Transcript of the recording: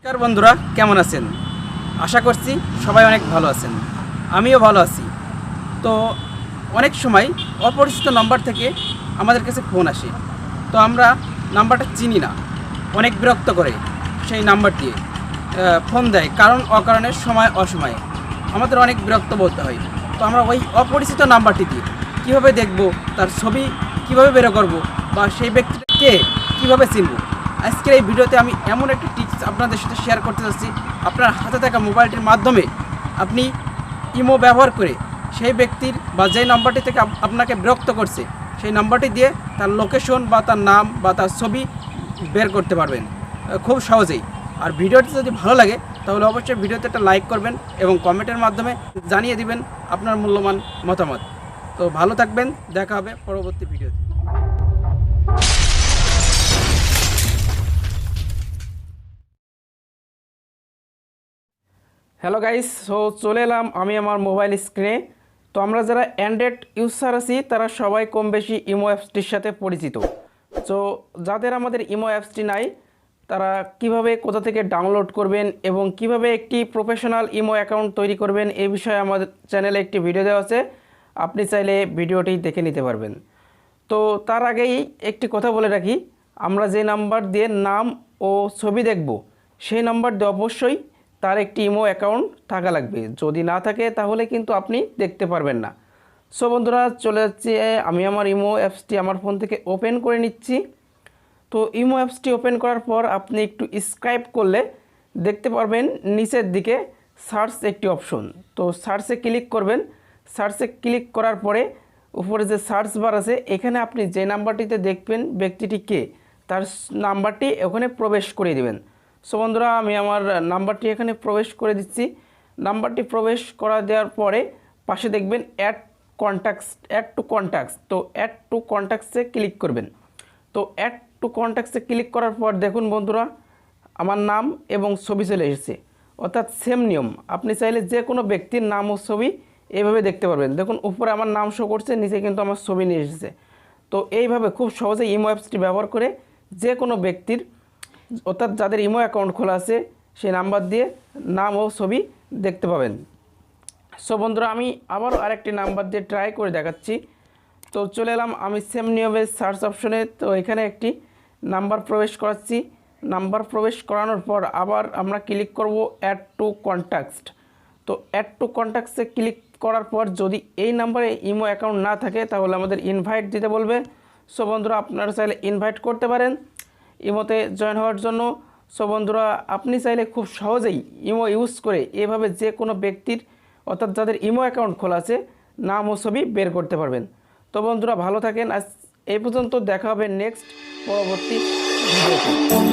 নমস্কার বন্ধুরা, কেমন আছেন? আশা করছি সবাই অনেক ভালো আছেন। আমিও ভালো আছি। তো অনেক সময় অপরিচিত নাম্বার থেকে আমাদের কাছে ফোন আসে, তো আমরা নাম্বারটা চিনি না, অনেক বিরক্ত করে সেই নাম্বার দিয়ে ফোন দেয় কারণ অকারণে সময় অসময়ে আমাদের অনেক বিরক্ত বলতে হয়। তো আমরা ওই অপরিচিত নাম্বারটি দিয়ে কীভাবে দেখব, তার ছবি কীভাবে বের করব, বা সেই ব্যক্তিকে কীভাবে চিনব, আজকের এই ভিডিওতে আমি এমন একটি টিপস আপনাদের সাথে শেয়ার করতে যাচ্ছি। আপনার হাতে থাকা মোবাইলটির মাধ্যমে আপনি ইমো ব্যবহার করে সেই ব্যক্তির বা যেই নাম্বারটি থেকে আপনাকে বিরক্ত করছে সেই নাম্বারটি দিয়ে তার লোকেশন বা তার নাম বা তার ছবি বের করতে পারবেন খুব সহজেই। আর ভিডিওটি যদি ভালো লাগে তাহলে অবশ্যই ভিডিওতে একটা লাইক করবেন এবং কমেন্টের মাধ্যমে জানিয়ে দিবেন আপনার মূল্যবান মতামত। তো ভালো থাকবেন, দেখা হবে পরবর্তী ভিডিওতে। হ্যালো গাইস, সো চলে এলাম আমি আমার মোবাইল স্ক্রিনে। তো আমরা যারা অ্যান্ড্রয়েড ইউজার আছি তারা সবাই কম বেশি ইমো অ্যাপসটির সাথে পরিচিত। তো যাদের আমাদের ইমো অ্যাপসটি নাই তারা কিভাবে কোথা থেকে ডাউনলোড করবেন এবং কিভাবে একটি প্রফেশনাল ইমো অ্যাকাউন্ট তৈরি করবেন এই বিষয়ে আমাদের চ্যানেলে একটি ভিডিও দেওয়া আছে, আপনি চাইলে ভিডিওটি দেখে নিতে পারবেন। তো তার আগেই একটি কথা বলে রাখি, আমরা যে নাম্বার দিয়ে নাম ও ছবি দেখব সেই নাম্বার দিয়ে অবশ্যই তার একটি ইমো অ্যাকাউন্ট থাকা লাগবে। যদি না থাকে তাহলে কিন্তু আপনি দেখতে পারবেন না। সো বন্ধুরা, চলে যাচ্ছি, আমি আমার ইমো অ্যাপসটি আমার ফোন থেকে ওপেন করে নিচ্ছি। তো ইমো অ্যাপসটি ওপেন করার পর আপনি একটু স্ক্রাইব করলে দেখতে পারবেন নিচের দিকে সার্চ একটি অপশন। তো সার্চে ক্লিক করবেন। সার্চে ক্লিক করার পরে উপরে যে সার্চ বার আছে এখানে আপনি যে নাম্বারটিতে দেখবেন ব্যক্তিটি কে তার নাম্বারটি ওখানে প্রবেশ করে দেবেন। সো বন্ধুরা, আমি আমার নাম্বারটি এখানে প্রবেশ করে দিচ্ছি। নাম্বারটি প্রবেশ করা দেওয়ার পরে পাশে দেখবেন অ্যাড টু কন্ট্যাক্টস। তো অ্যাড টু কন্ট্যাক্টসে ক্লিক করবেন। তো অ্যাড টু কন্ট্যাক্টসে ক্লিক করার পর দেখুন বন্ধুরা, আমার নাম এবং ছবি চলে এসেছে। অর্থাৎ সেম নিয়ম, আপনি চাইলে যে কোনো ব্যক্তির নাম ও ছবি এইভাবে দেখতে পারবেন। দেখুন উপরে আমার নাম শো করছে, নিচে কিন্তু আমার ছবি নিয়ে এসেছে। তো এইভাবে খুব সহজে ইমো অ্যাপসটি ব্যবহার করে যে কোনো ব্যক্তির, অর্থাৎ যাদের ইমো অ্যাকাউন্ট খোলা আছে সেই নাম্বার দিয়ে নাম ও ছবি দেখতে পাবেন। সো বন্ধুরা, আমি আবারও আরেকটি নাম্বার দিয়ে ট্রাই করে দেখাচ্ছি। তো চলে এলাম আমি সেম নিয়মে সার্চ অপশনে। তো এখানে একটি নাম্বার প্রবেশ করাচ্ছি। নাম্বার প্রবেশ করানোর পর আবার আমরা ক্লিক করব অ্যাড টু কন্ট্যাক্টস। তো অ্যাড টু কন্ট্যাক্টসে ক্লিক করার পর যদি এই নাম্বারে ইমো অ্যাকাউন্ট না থাকে তাহলে আমাদের ইনভাইট দিতে বলবে। সো বন্ধুরা, আপনারা চাইলে ইনভাইট করতে পারেন ইমোতে জয়েন হওয়ার জন্য। সো বন্ধুরা, আপনি চাইলে খুব সহজেই ইমো ইউজ করে এভাবে যে কোনো ব্যক্তির, অর্থাৎ যাদের ইমো অ্যাকাউন্ট খোলা আছে, নাম ও ছবি বের করতে পারবেন। তো বন্ধুরা ভালো থাকেন, আজ এই পর্যন্ত, দেখা হবে নেক্সট পরবর্তী ভিডিওতে।